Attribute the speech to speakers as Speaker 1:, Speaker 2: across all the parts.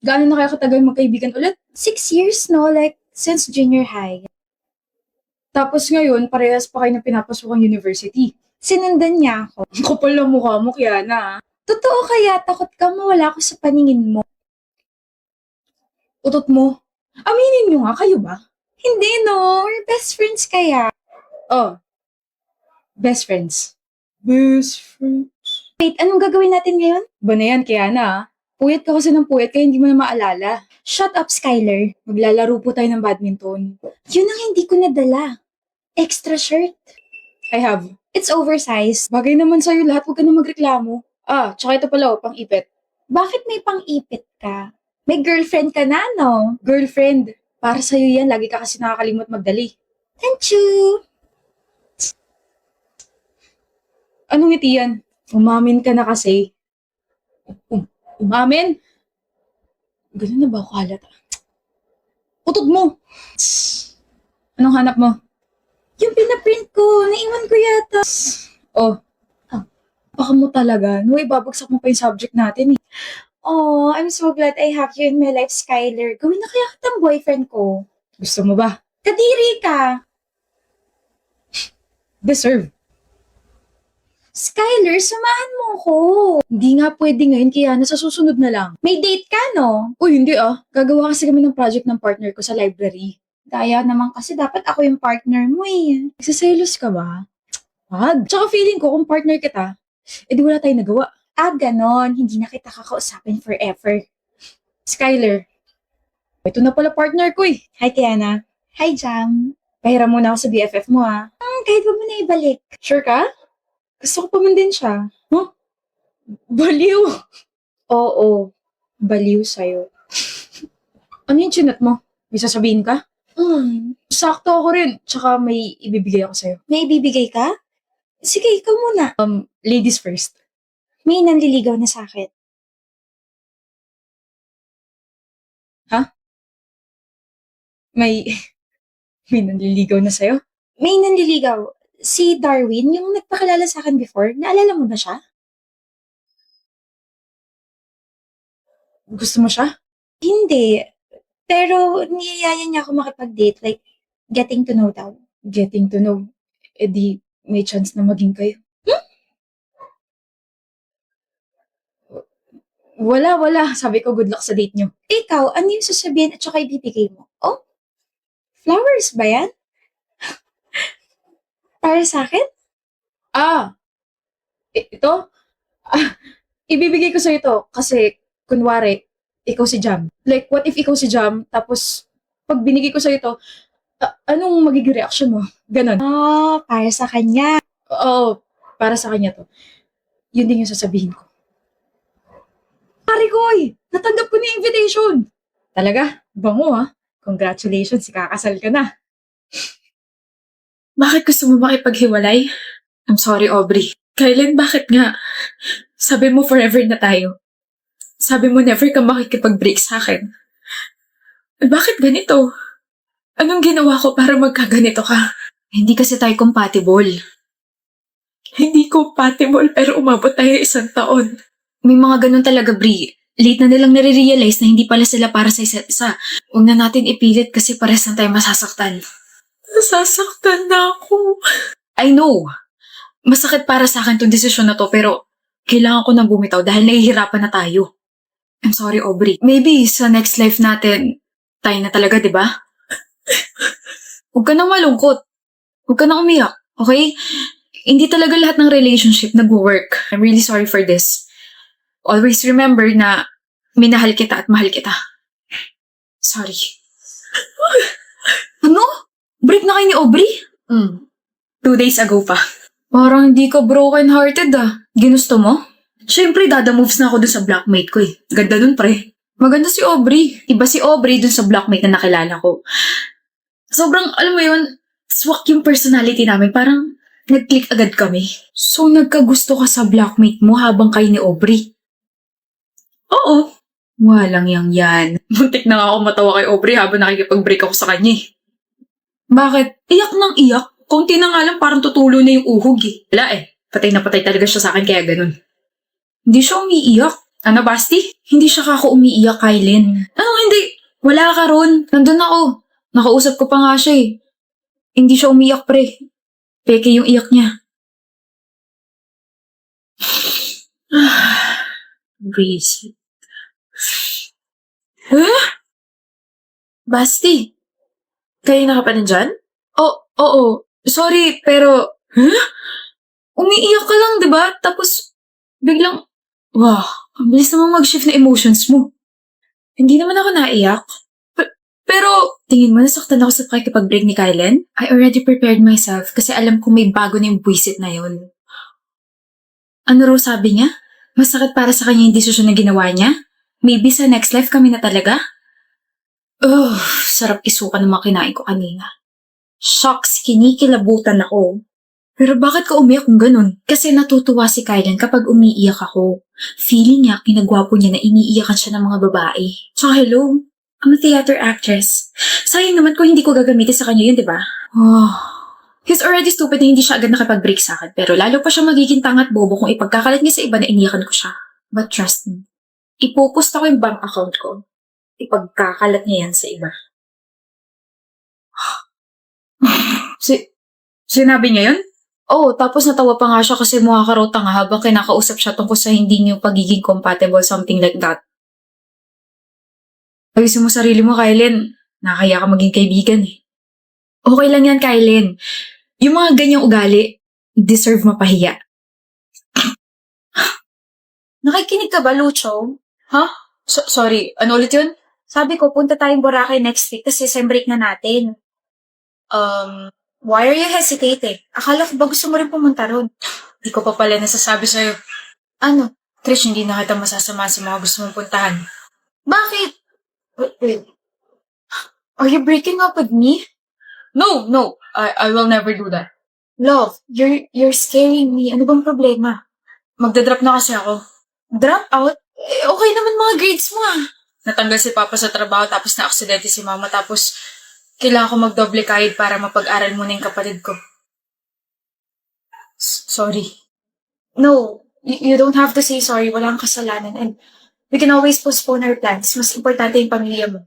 Speaker 1: Gaano na kaya katagal magkaibigan ulit?
Speaker 2: 6 years, no? Like, since junior high.
Speaker 1: Tapos ngayon, parehas pa kayo na pinapasok ang university.
Speaker 2: Sinundan niya ako.
Speaker 1: Ang kapal ng mukha mo, Kiana.
Speaker 2: Totoo kaya, takot ka mawala ako sa paningin mo.
Speaker 1: Utot mo. Aminin nyo nga, kayo ba?
Speaker 2: Hindi, no? We're best friends kaya.
Speaker 1: Oh. Best friends. Best friends.
Speaker 2: Wait, anong gagawin natin ngayon?
Speaker 1: Ba na yan, Kiana? Puyat ka kasi ng puyat kaya hindi mo na maalala.
Speaker 2: Shut up, Skylar.
Speaker 1: Maglalaro po tayo ng badminton.
Speaker 2: Yun ang hindi ko nadala. Extra shirt.
Speaker 1: I have.
Speaker 2: It's oversized.
Speaker 1: Bagay naman sa'yo lahat, huwag ka na magreklamo. Tsaka ito pala, pang-ipit.
Speaker 2: Bakit may pang-ipit ka? May girlfriend ka na, no?
Speaker 1: Girlfriend. Para sa'yo yan, lagi ka kasi nakakalimot magdali.
Speaker 2: Thank you.
Speaker 1: Anong ngiti yan? Umamin ka na kasi. Umamin? Ganun na ba ako halata? Utod mo! Anong hanap mo?
Speaker 2: Yung pinaprint ko, naiwan ko yata.
Speaker 1: Oh. Baka mo talaga. No, ibabagsak mo pa yung subject natin eh.
Speaker 2: Oh, I'm so glad I have you in my life, Skylar. Gawin na kaya kitang boyfriend ko.
Speaker 1: Gusto mo ba?
Speaker 2: Kadiri ka.
Speaker 1: Deserve.
Speaker 2: Skylar, samahan mo ko.
Speaker 1: Hindi nga pwede ngayon, kaya nasa susunod na lang.
Speaker 2: May date ka, no?
Speaker 1: Uy, hindi ah. Gagawa kasi kami ng project ng partner ko sa library.
Speaker 2: Daya naman kasi dapat ako yung partner mo eh.
Speaker 1: Nagsiselos ka ba? Wag. Tsaka feeling ko kung partner kita, edi wala tayong nagawa.
Speaker 2: Ganon. Hindi na kita kakausapin forever.
Speaker 1: Skylar. Ito na pala partner ko eh.
Speaker 2: Hi, Kiana. Hi, Jam.
Speaker 1: Pahiram muna ako sa BFF mo ha.
Speaker 2: Kahit wag mo na ibalik.
Speaker 1: Sure ka? Gusto ko pa man din siya. Huh? Baliw! Oo, baliw sa'yo. Ano yung chinat mo? May sasabihin ka? Sakto ako rin. Tsaka may ibibigay ako sa'yo.
Speaker 2: May ibibigay ka? Sige, ikaw muna.
Speaker 1: Ladies first.
Speaker 2: May nanliligaw na sa akin.
Speaker 1: May nanliligaw na sa'yo?
Speaker 2: May nanliligaw. Si Darwin, yung nagpakilala sa akin before. Naalala mo ba siya?
Speaker 1: Gusto mo siya?
Speaker 2: Hindi. Pero niyayaya niya ako makipag-date. Like, getting to know daw.
Speaker 1: Getting to know. Eh di, may chance na maging kayo. Wala. Sabi ko, good luck sa date nyo.
Speaker 2: Ikaw, ano yung sasabihin at saka ibibigay mo? Oh? Flowers ba yan? Para sa akin?
Speaker 1: Ito? Ibibigay ko sa'yo ito kasi, kunwari, ikaw si Jam. Like, what if ikaw si Jam, tapos, pag binigay ko sa'yo ito, anong magiging reaction mo? Ganon.
Speaker 2: Para sa kanya.
Speaker 1: Oo, para sa kanya to. Yun din yung sasabihin ko. Pare koy! Natanggap ko na yung invitation! Talaga? Bango ha? Congratulations, ikakasal ka na.
Speaker 3: Bakit gusto mo makipaghiwalay? I'm sorry, Aubrey. Kailan, bakit nga? Sabi mo forever na tayo. Sabi mo never ka makikipag-break sa akin. Bakit ganito? Anong ginawa ko para magkaganito ka? Hindi kasi tayo compatible. Hindi compatible pero umabot tayo 1 taon. May mga ganun talaga, Bri. Late na nilang nare-realize na hindi pala sila para sa isa't isa. Huwag na natin ipilit kasi pares na tayo masasaktan. Nasasaktan na ako. I know. Masakit para sa akin tong desisyon na to pero kailangan ko nang bumitaw dahil nahihirapan na tayo. I'm sorry, Aubrey. Maybe sa next life natin, tayo na talaga, di ba? Huwag ka nang malungkot. Huwag ka nang umiyak, okay? Hindi talaga lahat ng relationship nag-work. I'm really sorry for this. Always remember na minahal kita at mahal kita. Sorry. Ano? Break na kayo ni Aubrey? 2 days ago pa. Parang hindi ka broken-hearted ah. Ginusto mo? Siyempre, dada moves na ako dun sa blockmate ko eh. Ganda dun, pre. Maganda si Aubrey. Iba si Aubrey dun sa blockmate na nakilala ko. Sobrang, alam mo yun, swak yung personality namin. Parang nag-click agad kami. So, nagkagusto ka sa blockmate mo habang kayo ni Aubrey? Oo. Walang yan. Muntik na nga ako matawa kay Aubrey habang nakikipag-break ako sa kanya eh. Bakit? Iyak nang iyak. Kunti na nga lang parang tutulo na yung uhog eh. Wala eh. Patay na patay talaga siya sa akin kaya ganun. Hindi siya umiiyak. Ano, Basti? Hindi siya kako umiiyak, Kylin. Ano hindi? Wala ka ron. Nandun ako. Nakausap ko pa nga siya eh. Hindi siya umiyak, pre. Peke yung iyak niya. Breezy. Huh? Basti, kayo na ka pa nandyan? Oo. Sorry, pero... Huh? Umiiyak ka lang, di ba? Tapos, biglang... Wow, ang bilis naman mag-shift na emotions mo. Hindi naman ako naiyak. Pero, tingin mo, nasaktan ako sa pakikipag-break ni Kylen? I already prepared myself kasi alam kong may bago na yung buwisit na yun. Ano raw sabi niya? Masakit para sa kanya yung desisyon na ginawa niya? Maybe sa next life kami na talaga? Sarap isuka ng mga kinain ko kanina. Shucks, kinikilabutan ako. Pero bakit ka umiyak kung ganun? Kasi natutuwa si Kylan kapag umiiyak ako. Feeling niya, kinagwapo niya na iniiyakan siya ng mga babae. Tsaka hello, I'm a theater actress. Sayang naman kung hindi ko gagamitin sa kanya yun, di ba? He's already stupid na hindi siya agad nakipag-break sa akin. Pero lalo pa siya magiging tangat bobo kung ipagkakalat niya sa iba na iniyakan ko siya. But trust me, ipopost ako yung bank account ko. Ipagkakalat niya yan sa iba. Sinabi niya yun? Oo, tapos natawa pa nga siya kasi mukha ka raw tanga habang kinakausap siya tungkol sa hindi niyo pagiging compatible, something like that. Ayusin mo sarili mo, Kylen. Nakakaya ka maging kaibigan eh. Okay lang yan, Kylen. Yung mga ganyang ugali, deserve mapahiya.
Speaker 2: Nakikinig ka ba, Lucho?
Speaker 3: Sorry, ano ulit yun?
Speaker 2: Sabi ko, punta tayong Boracay next week kasi sem break na natin. Why are you hesitating? Akala ko ba gusto mo rin pumunta ron?
Speaker 3: Di ko pa pala nasasabi sa'yo.
Speaker 2: Ano?
Speaker 3: Trish, hindi na kita masasama sa mga gusto mong puntahan.
Speaker 2: Bakit? Wait. Are you breaking up with me?
Speaker 3: No, I will never do that.
Speaker 2: Love, you're scaring me. Ano bang problema?
Speaker 3: Magdadrop na kasi ako.
Speaker 2: Drop out? Okay naman mga grades mo ah.
Speaker 3: Natanggal si Papa sa trabaho tapos na-aksidente si Mama tapos kailangan ko magdoble kahit para mapag-aral muna yung kapatid ko. Sorry.
Speaker 2: No, you don't have to say sorry. Walang kasalanan. And we can always postpone our plans. Mas importante yung pamilya mo.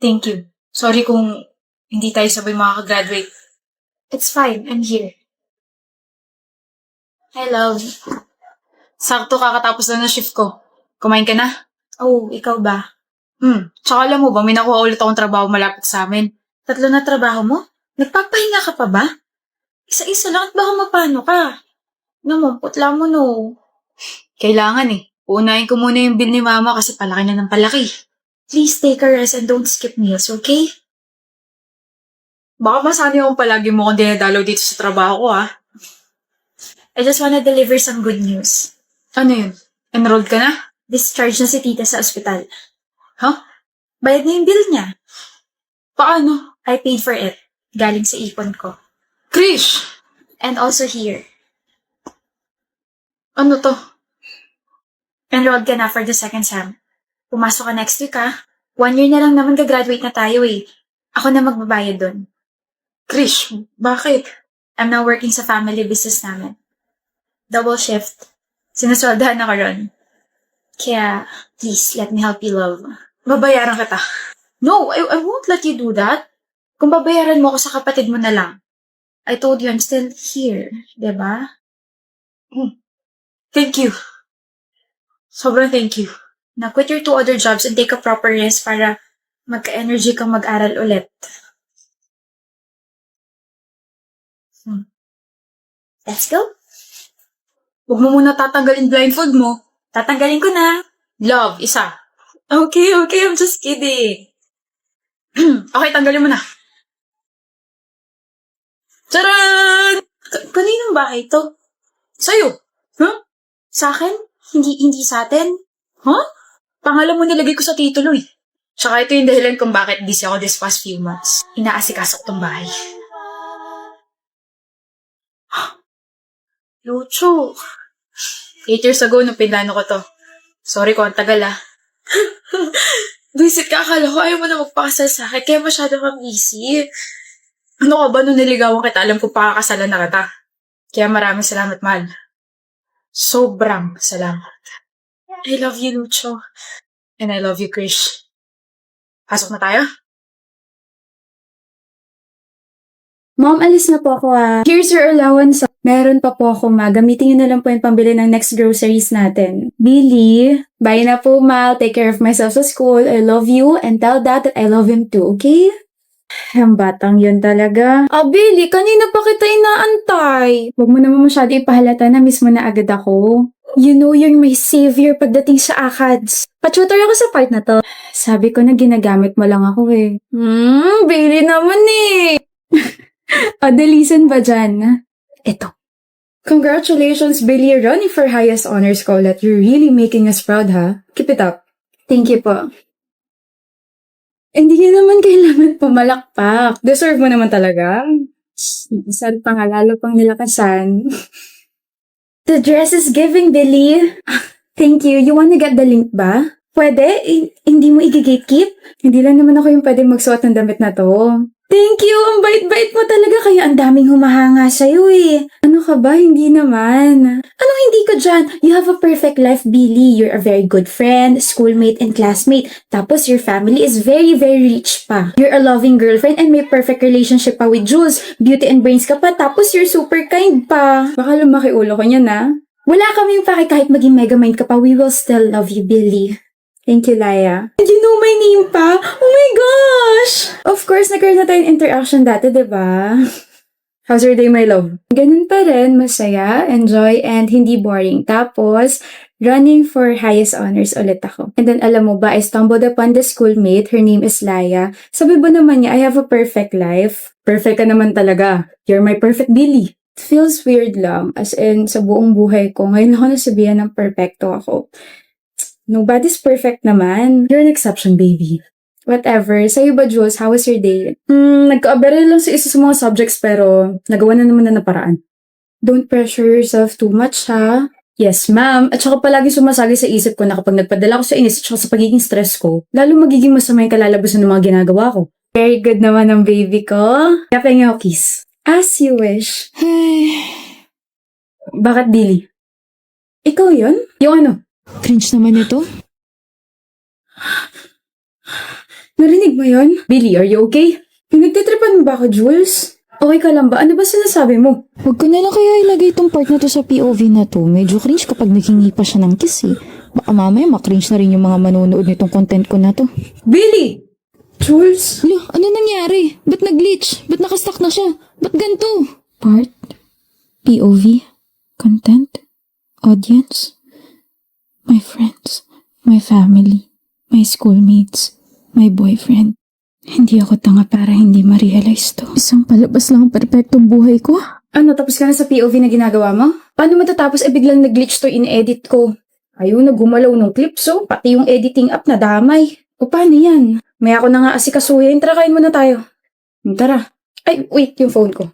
Speaker 3: Thank you. Sorry kung hindi tayo sabay makakagraduate.
Speaker 2: It's fine. I'm here. Hi, love.
Speaker 3: Sakto kakatapos na ng shift ko. Kumain ka na?
Speaker 2: Oh, ikaw ba?
Speaker 3: Tsaka alam mo ba, may nakuha ulit akong trabaho malapit sa amin.
Speaker 2: 3 na trabaho mo? Nagpapahinga ka pa ba? Isa-isa lang at baka mapano ka. Namumputla mo no.
Speaker 3: Kailangan eh. Uunahin ko muna yung bill ni Mama kasi palaki na ng palaki.
Speaker 2: Please take a rest and don't skip meals, okay?
Speaker 3: Baka masani akong palagi mo kung dinadalaw dito sa trabaho ko
Speaker 2: I just wanna deliver some good news.
Speaker 3: Ano yun? Enrolled ka na?
Speaker 2: Discharge na si tita sa ospital.
Speaker 3: Bayad na yung bill niya. Paano?
Speaker 2: I paid for it. Galing sa ipon ko.
Speaker 3: Krish!
Speaker 2: And also here.
Speaker 3: Ano to?
Speaker 2: Enrolled ka na for the second sem. Pumasok ka next week 1 year na lang naman gagraduate na tayo eh. Ako na magbabayad dun.
Speaker 3: Krish, bakit?
Speaker 2: I'm now working sa family business namin. Double shift. Sinusweldahan ako ron. Kaya, please, let me help you, love.
Speaker 3: Babayaran kita.
Speaker 2: No, I won't let you do that. Kung babayaran mo ako sa kapatid mo na lang. I told you I'm still here, diba?
Speaker 3: Thank you. Sobrang thank you.
Speaker 2: Now quit your 2 other jobs and take a proper rest para magka-energy kang mag-aral ulit. Let's go.
Speaker 3: Huwag mo muna tatanggalin blindfold mo.
Speaker 2: Tatanggalin ko na.
Speaker 3: Love, isa.
Speaker 2: Okay, I'm just kidding.
Speaker 3: Okay, tanggalin mo na. Charan!
Speaker 2: Kaninong bahay to?
Speaker 3: Sa'yo.
Speaker 2: Sa akin? Hindi sa atin?
Speaker 3: Pangalan mo nilagay ko sa titulo eh. Tsaka ito yung dahilan kung bakit busy ako this past few months. Inaasikaso ko tong bahay.
Speaker 2: Lucho.
Speaker 3: 8 years ago nung pinlano ko to. Sorry ko, ang tagal
Speaker 2: Visit ka, akala ko ayaw mo na magpakasal sa akin, kaya masyado kang busy.
Speaker 3: Ano ka ba nung niligawan kita, alam ko pakakasalan na kita. Kaya maraming salamat, mahal. Sobrang salamat.
Speaker 2: I love you, Lucho.
Speaker 3: And I love you, Krish. Pasok na tayo?
Speaker 4: Mom, alis na po ako Here's your allowance. Meron pa po ako, ma. Gamitin niyo na lang po yung pambili ng next groceries natin. Billy, bye na po, ma. Take care of myself sa school. I love you and tell dad that I love him too, okay? Ang batang yun talaga. Billy, kanina pa kita inaantay. Huwag mo naman masyado ipahalata na miss mo na agad ako. You know you're my savior pagdating sa ACADS. Pa-tutor ako sa part na to. Sabi ko na ginagamit mo lang ako eh. Billy naman eh. Dalisan ba dyan? Eto. Congratulations, Billy, running for highest honors college. You're really making us proud, ha? Keep it up. Thank you po. Hindi niya naman kailangan pumalakpak. Deserve mo naman talaga. Saan pa nga, lalo pang nilakasan. The dress is giving, Billy. Thank you. You wanna get the link ba? Pwede? Hindi mo i-gatekeep? Hindi lang naman ako yung pwede magsuot ng damit na to. Thank you! Ang bait-bait mo talaga, kaya ang daming humahanga sa'yo eh. Ano ka ba? Hindi naman. Anong hindi ka dyan? You have a perfect life, Billy. You're a very good friend, schoolmate, and classmate. Tapos your family is very, very rich pa. You're a loving girlfriend and may perfect relationship pa with Jules. Beauty and brains ka pa, tapos you're super kind pa. Baka lumaki ulo ko niyan, ha? Wala kaming pake kahit maging megamind ka pa, we will still love you, Billy. Thank you, Laya. And you know my name pa? Oh my gosh! Of course, nagkaroon na tayong interaction dati, diba? How's your day, my love? Ganun pa rin, masaya, enjoy, and hindi boring. Tapos, running for highest honors ulit ako. And then, alam mo ba, I stumbled upon the schoolmate. Her name is Laya. Sabi ba naman niya, I have a perfect life. Perfect ka naman talaga. You're my perfect Billy. It feels weird lang. As in, sa buong buhay ko, ngayon ako nasabihan ng perfecto ako. Nobody's perfect naman. You're an exception, baby. Whatever. Sa'yo ba, Jules? How was your day? Nagka-aberel lang sa isa sa mga subjects pero nagawa na naman na naparaan. Don't pressure yourself too much, ha? Yes, ma'am. At saka palagi sumasagi sa isip ko na kapag nagpadala ko sa inis at saka sa pagiging stress ko, lalo magiging masama yung kalalabasan ng mga ginagawa ko. Very good naman ang baby ko. Kaya nga ako kiss. As you wish. Bakit, Billy? Ikaw yun? Yung ano?
Speaker 1: Cringe naman ito.
Speaker 4: Narinig mo yun? Billy, are you okay? Pinagtitripan mo ba ako, Jules? Okay ka lang ba? Ano ba sinasabi mo?
Speaker 1: Huwag ko na lang kaya ilagay itong part na to sa POV na to. Medyo cringe kapag naghingi pa siya ng kiss eh. Baka mamaya makringe na rin yung mga manonood nitong content ko na to.
Speaker 4: Billy! Jules?
Speaker 1: Lo, ano nangyari? Ba't nag-glitch? Ba't nakastuck na siya? Ba't ganito? Part? POV? Content? Audience? My friends? My family? My schoolmates? My boyfriend? Hindi ako tanga para hindi ma-realize to. Isang palabas lang ang perpektong buhay ko.
Speaker 4: Ano, tapos ka na sa POV na ginagawa mo? Paano matatapos biglang nag-glitch to in-edit ko? Ayaw na gumalaw ng clips, so pati yung editing app na damay. O paano yan? May ako na nga asikasuhin. Tara, kain muna tayo. Tara. Ay, wait, yung phone ko.